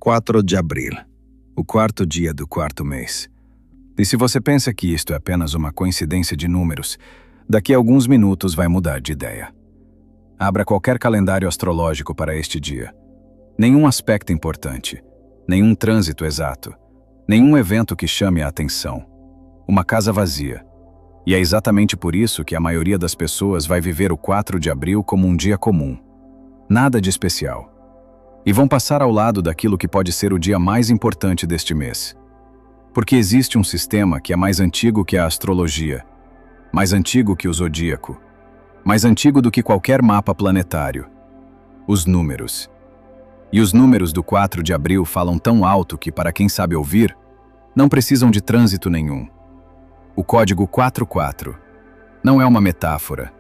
4 de abril, o quarto dia do quarto mês. E se você pensa que isto é apenas uma coincidência de números, daqui a alguns minutos vai mudar de ideia. Abra qualquer calendário astrológico para este dia. Nenhum aspecto importante, nenhum trânsito exato, nenhum evento que chame a atenção. Uma casa vazia. E é exatamente por isso que a maioria das pessoas vai viver o 4 de abril como um dia comum. Nada de especial. E vão passar ao lado daquilo que pode ser o dia mais importante deste mês. Porque existe um sistema que é mais antigo que a astrologia, mais antigo que o zodíaco, mais antigo do que qualquer mapa planetário. Os números. E os números do 4 de abril falam tão alto que, para quem sabe ouvir, não precisam de trânsito nenhum. O código 44 não é uma metáfora,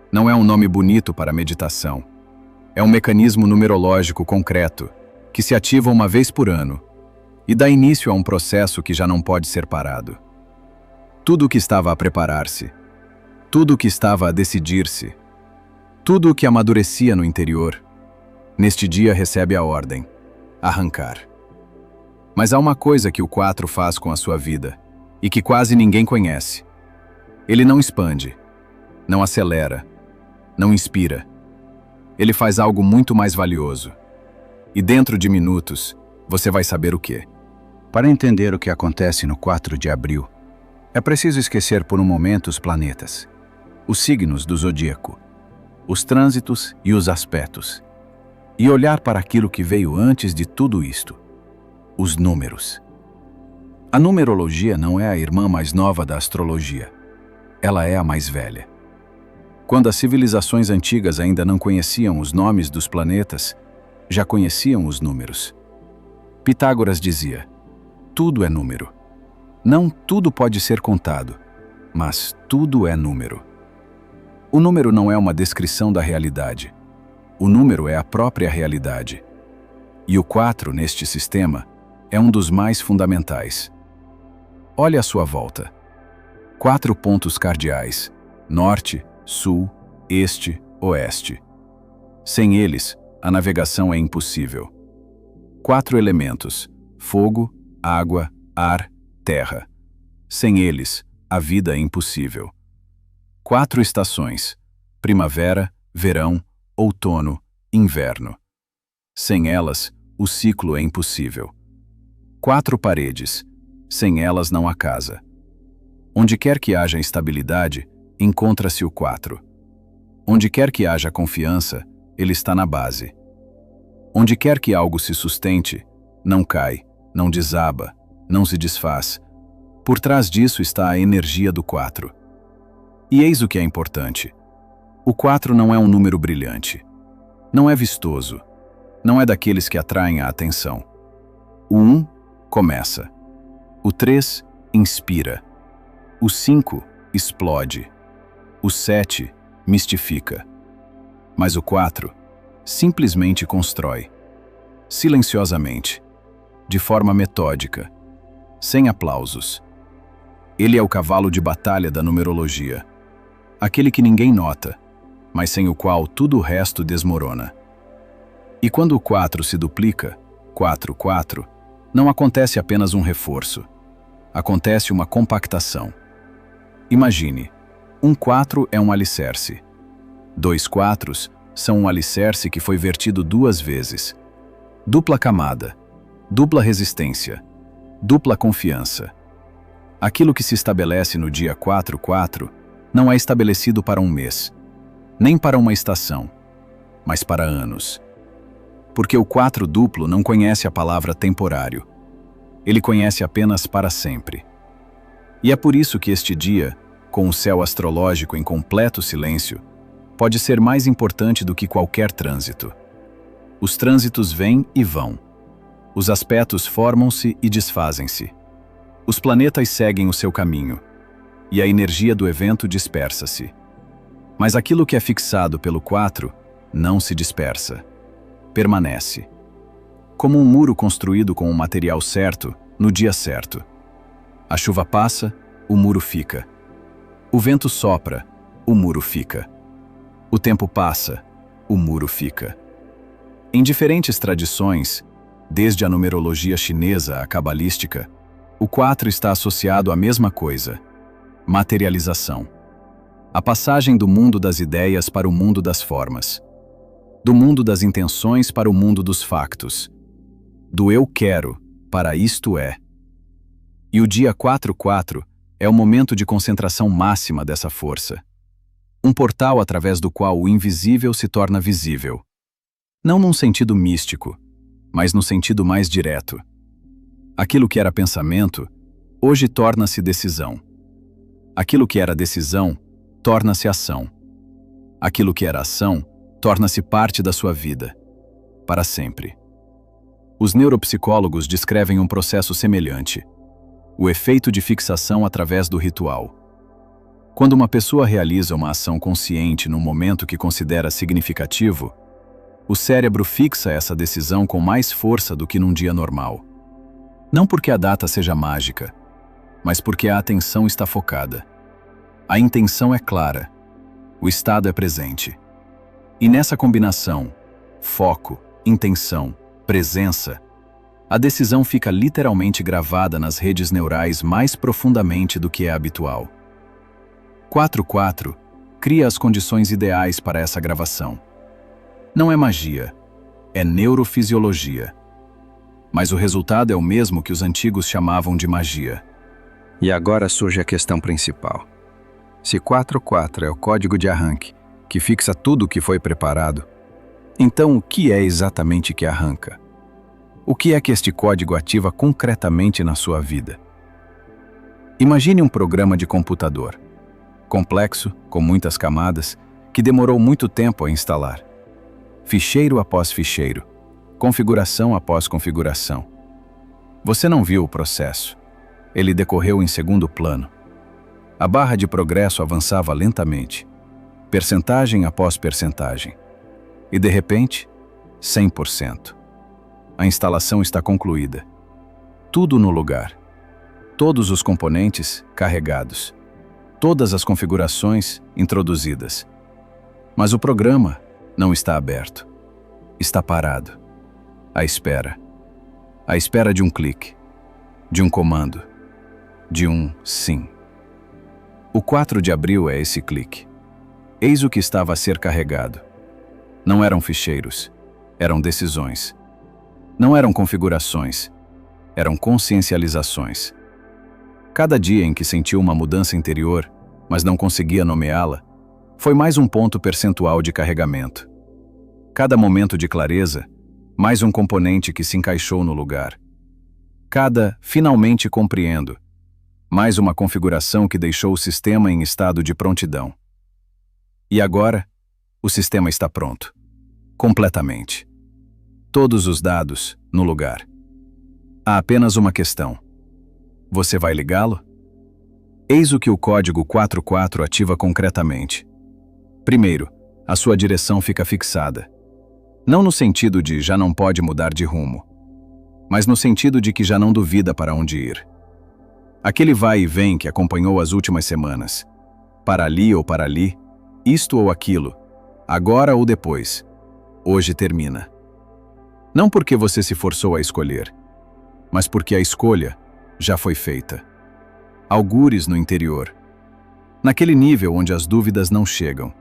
não é um nome bonito para meditação. É um mecanismo numerológico concreto, que se ativa uma vez por ano e dá início a um processo que já não pode ser parado. Tudo o que estava a preparar-se, tudo o que estava a decidir-se, tudo o que amadurecia no interior, neste dia recebe a ordem: arrancar. Mas há uma coisa que o 4 faz com a sua vida, e que quase ninguém conhece. Ele não expande, não acelera, não inspira. Ele faz algo muito mais valioso. E dentro de minutos, você vai saber o quê. Para entender o que acontece no 4 de abril, é preciso esquecer por um momento os planetas, os signos do zodíaco, os trânsitos e os aspectos, e olhar para aquilo que veio antes de tudo isto: os números. A numerologia não é a irmã mais nova da astrologia. Ela é a mais velha. Quando as civilizações antigas ainda não conheciam os nomes dos planetas, já conheciam os números. Pitágoras dizia: tudo é número. Não tudo pode ser contado, mas tudo é número. O número não é uma descrição da realidade. O número é a própria realidade. E o 4, neste sistema, é um dos mais fundamentais. Olhe à sua volta. 4 pontos cardeais: norte, sul, este, oeste. Sem eles, a navegação é impossível. 4 elementos: fogo, água, ar, terra. Sem eles, a vida é impossível. 4 estações: primavera, verão, outono, inverno. Sem elas, o ciclo é impossível. 4 paredes: sem elas não há casa. Onde quer que haja estabilidade, encontra-se o 4. Onde quer que haja confiança, ele está na base. Onde quer que algo se sustente, não cai, não desaba, não se desfaz. Por trás disso está a energia do 4. E eis o que é importante. O 4 não é um número brilhante. Não é vistoso. Não é daqueles que atraem a atenção. O 1 começa. O 3 inspira. O 5 explode. O 7 mistifica. Mas o 4 simplesmente constrói. Silenciosamente. De forma metódica. Sem aplausos. Ele é o cavalo de batalha da numerologia. Aquele que ninguém nota, mas sem o qual tudo o resto desmorona. E quando o 4 se duplica, 4, 4, não acontece apenas um reforço. Acontece uma compactação. Imagine, um 4 é um alicerce. 2 4s são um alicerce que foi vertido 2 vezes. Dupla camada, dupla resistência, dupla confiança. Aquilo que se estabelece no dia 4-4 não é estabelecido para um mês, nem para uma estação, mas para anos. Porque o 4 duplo não conhece a palavra temporário. Ele conhece apenas para sempre. E é por isso que este dia, com o céu astrológico em completo silêncio, pode ser mais importante do que qualquer trânsito. Os trânsitos vêm e vão. Os aspectos formam-se e desfazem-se. Os planetas seguem o seu caminho, e a energia do evento dispersa-se. Mas aquilo que é fixado pelo 4 não se dispersa. Permanece. Como um muro construído com o material certo, no dia certo. A chuva passa, o muro fica. O vento sopra, o muro fica. O tempo passa, o muro fica. Em diferentes tradições, Desde a numerologia chinesa à cabalística, o 4 está associado à mesma coisa: materialização. A passagem do mundo das ideias para o mundo das formas. Do mundo das intenções para o mundo dos factos. Do eu quero para isto é. E o dia 4-4 é o momento de concentração máxima dessa força. Um portal através do qual o invisível se torna visível. Não num sentido místico, mas no sentido mais direto. Aquilo que era pensamento, hoje torna-se decisão. Aquilo que era decisão, torna-se ação. Aquilo que era ação, torna-se parte da sua vida, para sempre. Os neuropsicólogos descrevem um processo semelhante: o efeito de fixação através do ritual. Quando uma pessoa realiza uma ação consciente num momento que considera significativo, o cérebro fixa essa decisão com mais força do que num dia normal. Não porque a data seja mágica, mas porque a atenção está focada. A intenção é clara, o estado é presente. E nessa combinação, foco, intenção, presença, a decisão fica literalmente gravada nas redes neurais mais profundamente do que é habitual. 4-4 cria as condições ideais para essa gravação. Não é magia, é neurofisiologia. Mas o resultado é o mesmo que os antigos chamavam de magia. E agora surge a questão principal. Se 4-4 é o código de arranque, que fixa tudo o que foi preparado, então o que é exatamente que arranca? O que é que este código ativa concretamente na sua vida? Imagine um programa de computador, complexo, com muitas camadas, que demorou muito tempo a instalar. Ficheiro após ficheiro, configuração após configuração. Você não viu o processo. Ele decorreu em segundo plano. A barra de progresso avançava lentamente, percentagem após percentagem. E de repente, 100%. A instalação está concluída. Tudo no lugar. Todos os componentes carregados. Todas as configurações introduzidas. Mas o programa não está aberto. Está parado. À espera. À espera de um clique. De um comando. De um sim. O 4 de abril é esse clique. Eis o que estava a ser carregado. Não eram ficheiros. Eram decisões. Não eram configurações. Eram consciencializações. Cada dia em que sentiu uma mudança interior, mas não conseguia nomeá-la, foi mais um ponto percentual de carregamento. Cada momento de clareza, mais um componente que se encaixou no lugar. Cada finalmente compreendo, mais uma configuração que deixou o sistema em estado de prontidão. E agora, o sistema está pronto. Completamente. Todos os dados no lugar. Há apenas uma questão. Você vai ligá-lo? Eis o que o código 4-4 ativa concretamente. Primeiro, a sua direção fica fixada. Não no sentido de já não pode mudar de rumo, mas no sentido de que já não duvida para onde ir. Aquele vai e vem que acompanhou as últimas semanas. Para ali ou para ali, isto ou aquilo, agora ou depois. Hoje termina. Não porque você se forçou a escolher, mas porque a escolha já foi feita. Algures no interior. Naquele nível onde as dúvidas não chegam.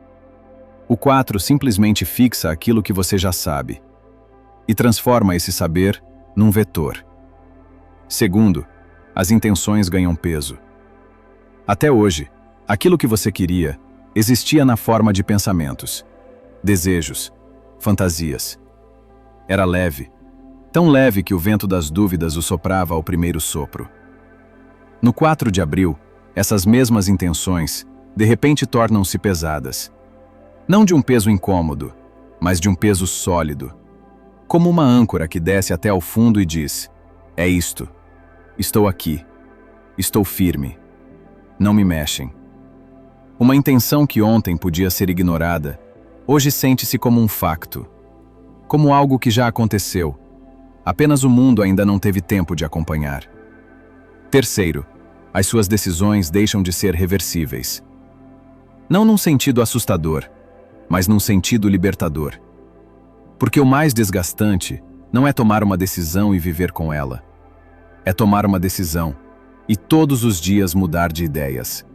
O 4 simplesmente fixa aquilo que você já sabe e transforma esse saber num vetor. Segundo, as intenções ganham peso. Até hoje, aquilo que você queria existia na forma de pensamentos, desejos, fantasias. Era leve, tão leve que o vento das dúvidas o soprava ao primeiro sopro. No 4 de abril, essas mesmas intenções, de repente tornam-se pesadas. Não de um peso incômodo, mas de um peso sólido. Como uma âncora que desce até ao fundo e diz: é isto. Estou aqui. Estou firme. Não me mexem. Uma intenção que ontem podia ser ignorada, hoje sente-se como um facto. Como algo que já aconteceu. Apenas o mundo ainda não teve tempo de acompanhar. Terceiro, as suas decisões deixam de ser reversíveis. Não num sentido assustador, mas num sentido libertador. Porque o mais desgastante não é tomar uma decisão e viver com ela. É tomar uma decisão e todos os dias mudar de ideias.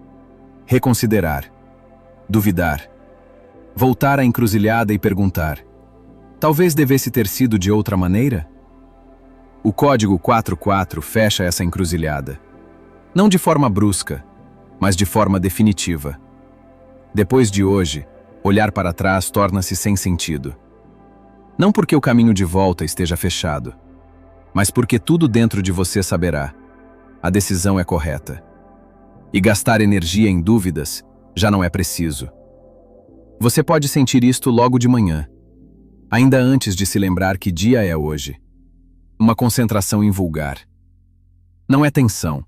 Reconsiderar, duvidar, voltar à encruzilhada e perguntar: talvez devesse ter sido de outra maneira? O código 44 fecha essa encruzilhada. Não de forma brusca, mas de forma definitiva. Depois de hoje, olhar para trás torna-se sem sentido. Não porque o caminho de volta esteja fechado, mas porque tudo dentro de você saberá: a decisão é correta. E gastar energia em dúvidas já não é preciso. Você pode sentir isto logo de manhã, ainda antes de se lembrar que dia é hoje. Uma concentração invulgar. Não é tensão,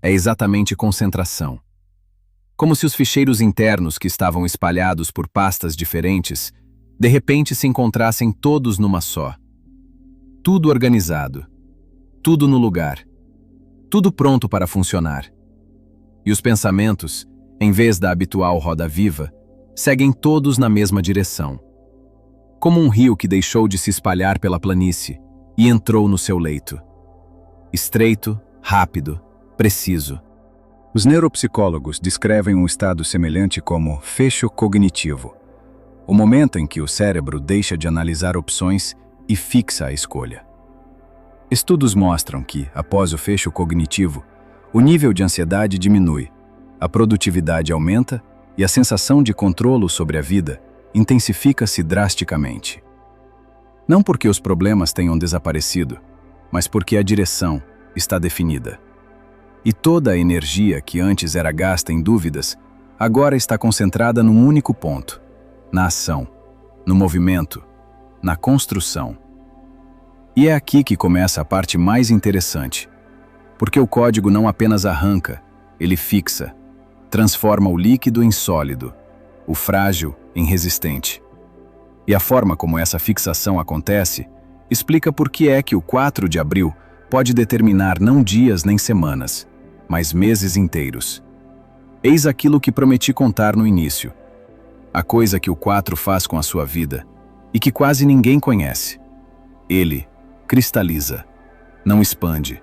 é exatamente concentração. Como se os ficheiros internos que estavam espalhados por pastas diferentes, de repente se encontrassem todos numa só. Tudo organizado, tudo no lugar, tudo pronto para funcionar. E os pensamentos, em vez da habitual roda viva, seguem todos na mesma direção. Como um rio que deixou de se espalhar pela planície e entrou no seu leito. Estreito, rápido, preciso. Os neuropsicólogos descrevem um estado semelhante como fecho cognitivo, o momento em que o cérebro deixa de analisar opções e fixa a escolha. Estudos mostram que, após o fecho cognitivo, o nível de ansiedade diminui, a produtividade aumenta e a sensação de controle sobre a vida intensifica-se drasticamente. Não porque os problemas tenham desaparecido, mas porque a direção está definida. E toda a energia que antes era gasta em dúvidas, agora está concentrada num único ponto: na ação, no movimento, na construção. E é aqui que começa a parte mais interessante, porque o código não apenas arranca, ele fixa, transforma o líquido em sólido, o frágil em resistente. E a forma como essa fixação acontece explica por que é que o 4 de abril pode determinar não dias nem semanas, mas meses inteiros. Eis aquilo que prometi contar no início. A coisa que o 4 faz com a sua vida e que quase ninguém conhece. Ele cristaliza, não expande.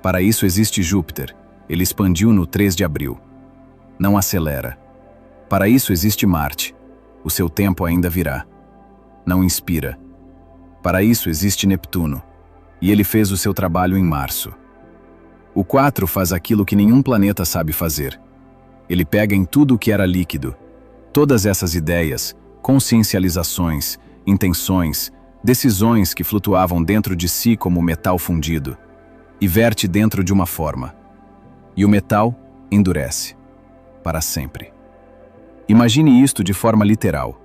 Para isso existe Júpiter, ele expandiu no 3 de abril. Não acelera. Para isso existe Marte, o seu tempo ainda virá. Não inspira. Para isso existe Neptuno, e ele fez o seu trabalho em março. O 4 faz aquilo que nenhum planeta sabe fazer. Ele pega em tudo o que era líquido, todas essas ideias, consciencializações, intenções, decisões que flutuavam dentro de si como metal fundido, e verte dentro de uma forma. E o metal endurece. Para sempre. Imagine isto de forma literal.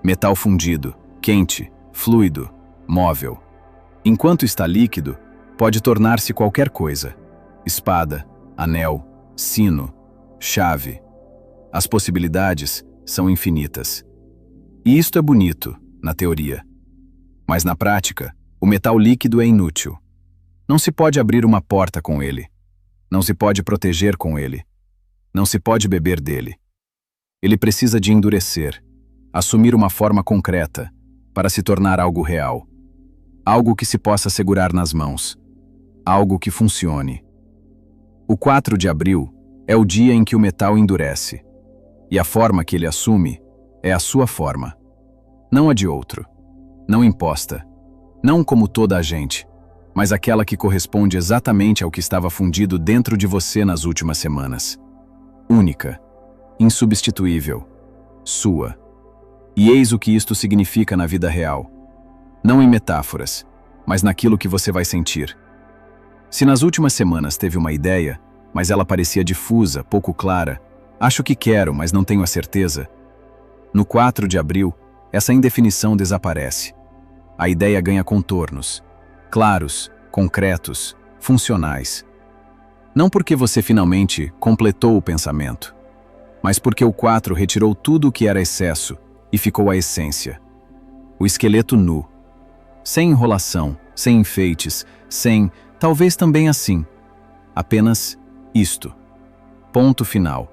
Metal fundido, quente, fluido, móvel. Enquanto está líquido, pode tornar-se qualquer coisa. Espada, anel, sino, chave. As possibilidades são infinitas. E isto é bonito, na teoria. Mas na prática, o metal líquido é inútil. Não se pode abrir uma porta com ele. Não se pode proteger com ele. Não se pode beber dele. Ele precisa de endurecer, assumir uma forma concreta, para se tornar algo real. Algo que se possa segurar nas mãos. Algo que funcione. O 4 de abril é o dia em que o metal endurece. E a forma que ele assume é a sua forma. Não a de outro. Não imposta. Não como toda a gente, mas aquela que corresponde exatamente ao que estava fundido dentro de você nas últimas semanas. Única, insubstituível, sua. E eis o que isto significa na vida real. Não em metáforas, mas naquilo que você vai sentir. Se nas últimas semanas teve uma ideia, mas ela parecia difusa, pouco clara, acho que quero, mas não tenho a certeza. No 4 de abril, essa indefinição desaparece. A ideia ganha contornos, claros, concretos, funcionais. Não porque você finalmente completou o pensamento, mas porque o 4 retirou tudo o que era excesso e ficou a essência. O esqueleto nu. Sem enrolação, sem enfeites, sem, talvez também assim. Apenas isto. Ponto final.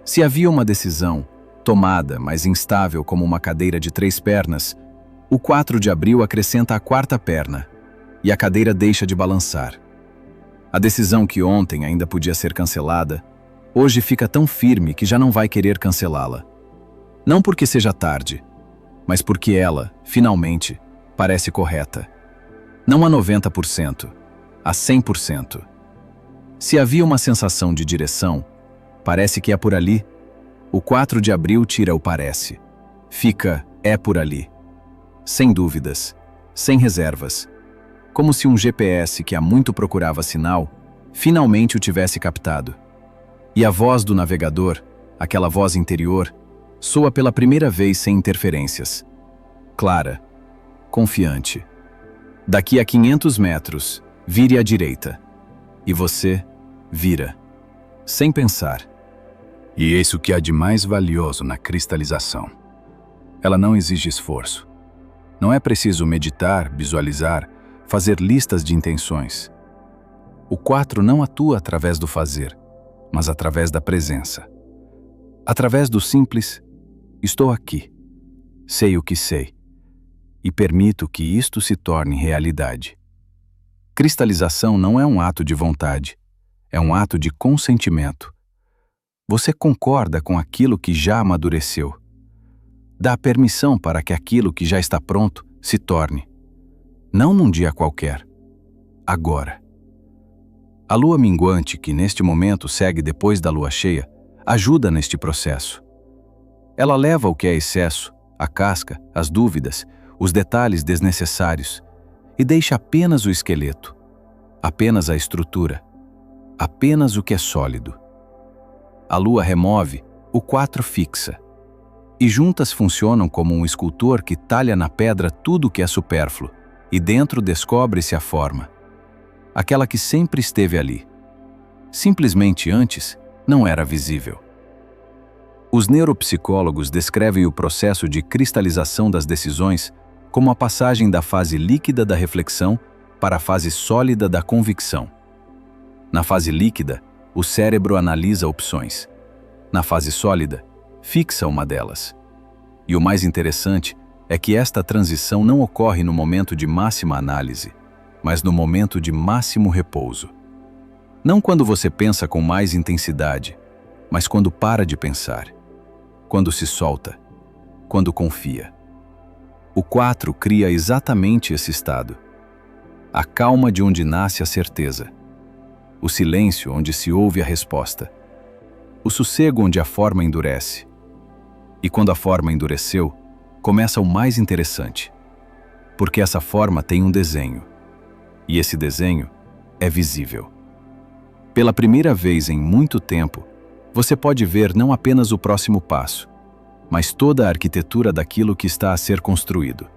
Se havia uma decisão, tomada, mas instável como uma cadeira de 3 pernas, O 4 de abril acrescenta a quarta perna, e a cadeira deixa de balançar. A decisão que ontem ainda podia ser cancelada, hoje fica tão firme que já não vai querer cancelá-la. Não porque seja tarde, mas porque ela, finalmente, parece correta. Não a 90%, a 100%. Se havia uma sensação de direção, parece que é por ali. O 4 de abril tira o parece. Fica, é por ali. Sem dúvidas, sem reservas. Como se um GPS que há muito procurava sinal, finalmente o tivesse captado. E a voz do navegador, aquela voz interior, soa pela primeira vez sem interferências. Clara, confiante. Daqui a 500 metros, vire à direita. E você vira, sem pensar. E eis o que há de mais valioso na cristalização. Ela não exige esforço. Não é preciso meditar, visualizar, fazer listas de intenções. O 4 não atua através do fazer, mas através da presença. Através do simples, estou aqui, sei o que sei, e permito que isto se torne realidade. Cristalização não é um ato de vontade, é um ato de consentimento. Você concorda com aquilo que já amadureceu. Dá permissão para que aquilo que já está pronto se torne. Não num dia qualquer, agora. A lua minguante, que neste momento segue depois da lua cheia, ajuda neste processo. Ela leva o que é excesso, a casca, as dúvidas, os detalhes desnecessários, e deixa apenas o esqueleto, apenas a estrutura, apenas o que é sólido. A lua remove, o 4 fixa. E juntas funcionam como um escultor que talha na pedra tudo o que é supérfluo, e dentro descobre-se a forma. Aquela que sempre esteve ali. Simplesmente antes não era visível. Os neuropsicólogos descrevem o processo de cristalização das decisões como a passagem da fase líquida da reflexão para a fase sólida da convicção. Na fase líquida, o cérebro analisa opções. Na fase sólida, fixa uma delas. E o mais interessante é que esta transição não ocorre no momento de máxima análise, mas no momento de máximo repouso. Não quando você pensa com mais intensidade, mas quando para de pensar, quando se solta, quando confia. O 4 cria exatamente esse estado. A calma de onde nasce a certeza. O silêncio onde se ouve a resposta. O sossego onde a forma endurece. E quando a forma endureceu, começa o mais interessante. Porque essa forma tem um desenho. E esse desenho é visível. Pela primeira vez em muito tempo, você pode ver não apenas o próximo passo, mas toda a arquitetura daquilo que está a ser construído.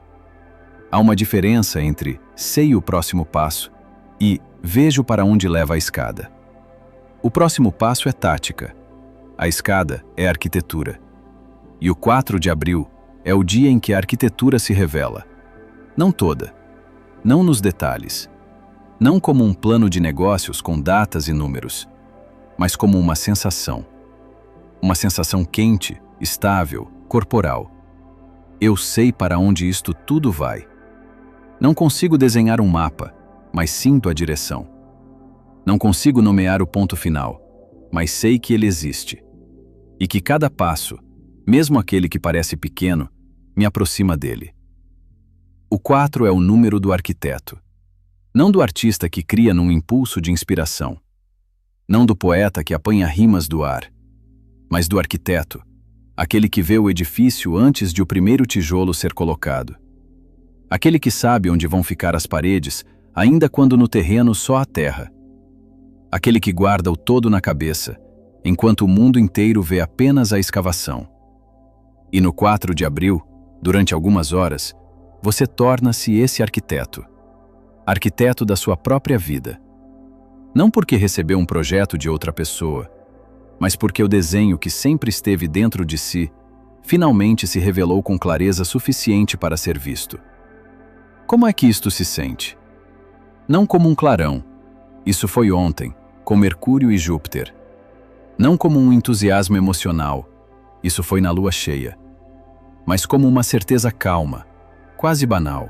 Há uma diferença entre sei o próximo passo e vejo para onde leva a escada. O próximo passo é tática. A escada é arquitetura. E o 4 de abril é o dia em que a arquitetura se revela. Não toda, não nos detalhes, não como um plano de negócios com datas e números, mas como uma sensação. Uma sensação quente, estável, corporal. Eu sei para onde isto tudo vai. Não consigo desenhar um mapa, mas sinto a direção. Não consigo nomear o ponto final, mas sei que ele existe. E que cada passo, mesmo aquele que parece pequeno, me aproxima dele. O 4 é o número do arquiteto. Não do artista que cria num impulso de inspiração. Não do poeta que apanha rimas do ar. Mas do arquiteto, aquele que vê o edifício antes de o primeiro tijolo ser colocado. Aquele que sabe onde vão ficar as paredes, ainda quando no terreno só há terra. Aquele que guarda o todo na cabeça, enquanto o mundo inteiro vê apenas a escavação. E no 4 de abril, durante algumas horas, você torna-se esse arquiteto. Arquiteto da sua própria vida. Não porque recebeu um projeto de outra pessoa, mas porque o desenho que sempre esteve dentro de si, finalmente se revelou com clareza suficiente para ser visto. Como é que isto se sente? Não como um clarão, isso foi ontem, com Mercúrio e Júpiter. Não como um entusiasmo emocional, isso foi na lua cheia. Mas como uma certeza calma, quase banal.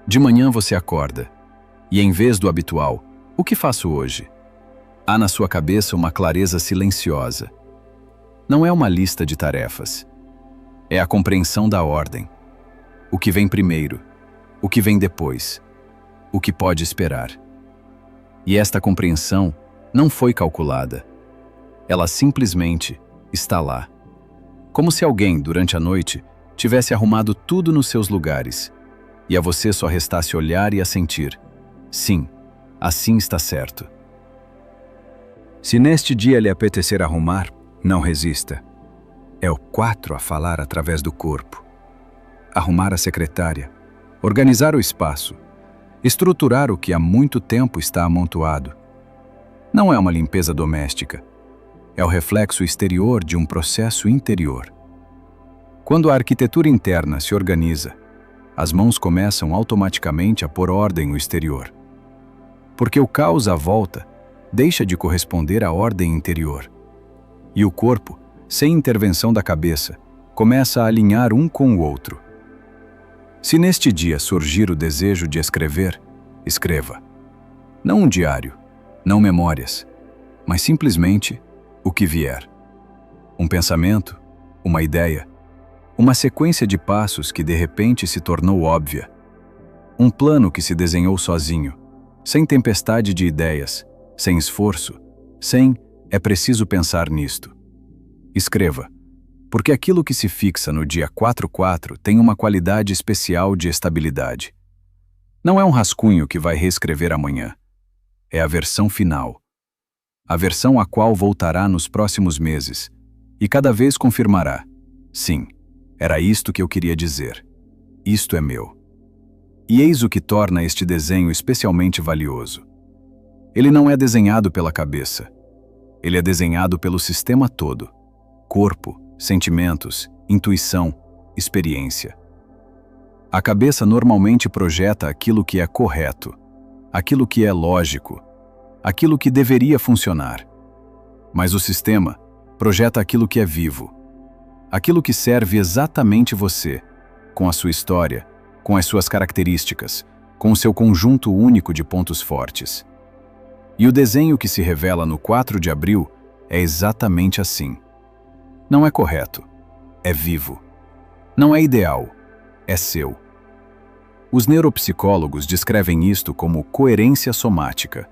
De manhã você acorda, e em vez do habitual, o que faço hoje? Há na sua cabeça uma clareza silenciosa. Não é uma lista de tarefas. É a compreensão da ordem. O que vem primeiro, o que vem depois, o que pode esperar. E esta compreensão não foi calculada. Ela simplesmente está lá. Como se alguém, durante a noite, tivesse arrumado tudo nos seus lugares, e a você só restasse olhar e assentir. Sim, assim está certo. Se neste dia lhe apetecer arrumar, não resista. É o 4 a falar através do corpo. Arrumar a secretária, organizar o espaço, estruturar o que há muito tempo está amontoado. Não é uma limpeza doméstica. É o reflexo exterior de um processo interior. Quando a arquitetura interna se organiza, as mãos começam automaticamente a pôr ordem no exterior. Porque o caos à volta deixa de corresponder à ordem interior. E o corpo, sem intervenção da cabeça, começa a alinhar um com o outro. Se neste dia surgir o desejo de escrever, escreva. Não um diário, não memórias, mas simplesmente o que vier. Um pensamento, uma ideia, uma sequência de passos que de repente se tornou óbvia. Um plano que se desenhou sozinho, sem tempestade de ideias, sem esforço, sem é preciso pensar nisto. Escreva, porque aquilo que se fixa no dia 4/4 tem uma qualidade especial de estabilidade. Não é um rascunho que vai reescrever amanhã. É a versão final. A versão a qual voltará nos próximos meses, e cada vez confirmará: sim, era isto que eu queria dizer. Isto é meu. E eis o que torna este desenho especialmente valioso. Ele não é desenhado pela cabeça. Ele é desenhado pelo sistema todo. Corpo, sentimentos, intuição, experiência. A cabeça normalmente projeta aquilo que é correto, aquilo que é lógico, aquilo que deveria funcionar. Mas o sistema projeta aquilo que é vivo, aquilo que serve exatamente você, com a sua história, com as suas características, com o seu conjunto único de pontos fortes. E o desenho que se revela no 4 de abril é exatamente assim. Não é correto, é vivo. Não é ideal, é seu. Os neuropsicólogos descrevem isto como coerência somática,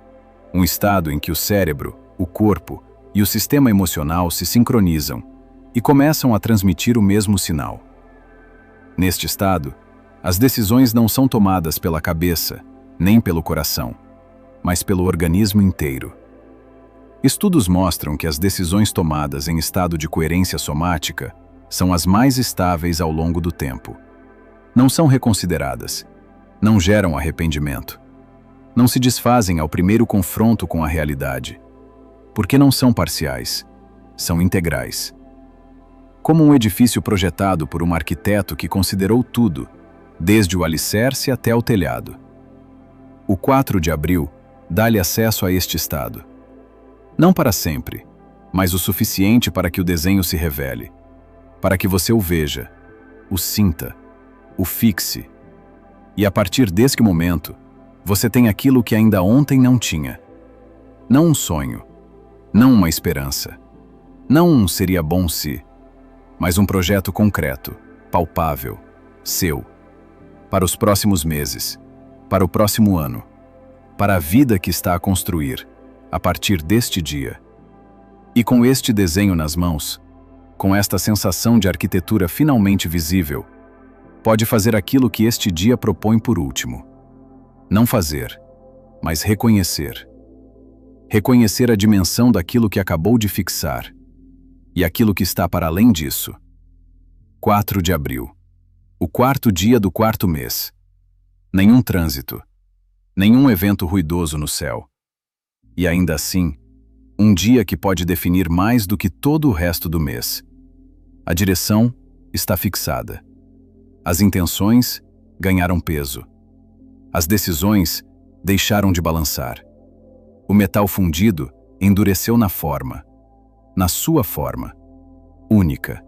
um estado em que o cérebro, o corpo e o sistema emocional se sincronizam e começam a transmitir o mesmo sinal. Neste estado, as decisões não são tomadas pela cabeça, nem pelo coração, mas pelo organismo inteiro. Estudos mostram que as decisões tomadas em estado de coerência somática são as mais estáveis ao longo do tempo. Não são reconsideradas, não geram arrependimento, não se desfazem ao primeiro confronto com a realidade, porque não são parciais, são integrais. Como um edifício projetado por um arquiteto que considerou tudo, desde o alicerce até o telhado. O 4 de abril dá-lhe acesso a este estado. Não para sempre, mas o suficiente para que o desenho se revele, para que você o veja, o sinta, o fixe. E a partir desse momento, você tem aquilo que ainda ontem não tinha. Não um sonho, não uma esperança, não um seria bom se, mas um projeto concreto, palpável, seu, para os próximos meses, para o próximo ano, para a vida que está a construir, a partir deste dia. E com este desenho nas mãos, com esta sensação de arquitetura finalmente visível, pode fazer aquilo que este dia propõe por último. Não fazer, mas reconhecer. Reconhecer a dimensão daquilo que acabou de fixar e aquilo que está para além disso. 4 de abril. O 4º dia do 4º mês. Nenhum trânsito, nenhum evento ruidoso no céu. E ainda assim, um dia que pode definir mais do que todo o resto do mês. A direção está fixada. As intenções ganharam peso. As decisões deixaram de balançar. O metal fundido endureceu na forma, na sua forma, única.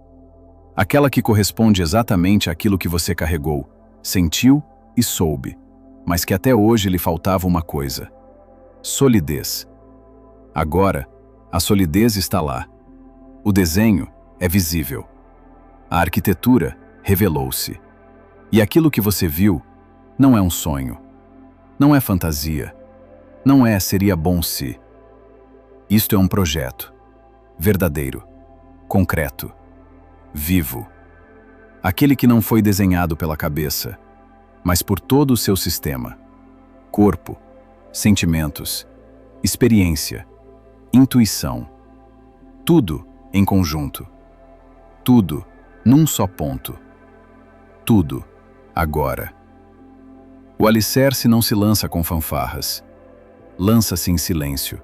Aquela que corresponde exatamente àquilo que você carregou, sentiu e soube, mas que até hoje lhe faltava uma coisa: solidez. Agora, a solidez está lá. O desenho é visível. A arquitetura revelou-se. E aquilo que você viu não é um sonho, não é fantasia, não é seria bom se. Isto é um projeto, verdadeiro, concreto, vivo. Aquele que não foi desenhado pela cabeça, mas por todo o seu sistema. Corpo, sentimentos, experiência, intuição. Tudo em conjunto. Tudo num só ponto. Tudo agora. O alicerce não se lança com fanfarras. Lança-se em silêncio.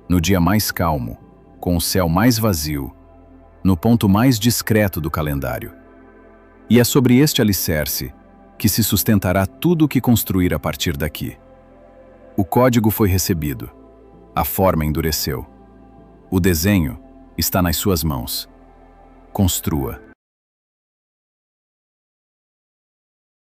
No dia mais calmo, com o céu mais vazio, no ponto mais discreto do calendário. E é sobre este alicerce que se sustentará tudo o que construir a partir daqui. O código foi recebido. A forma endureceu. O desenho está nas suas mãos. Construa.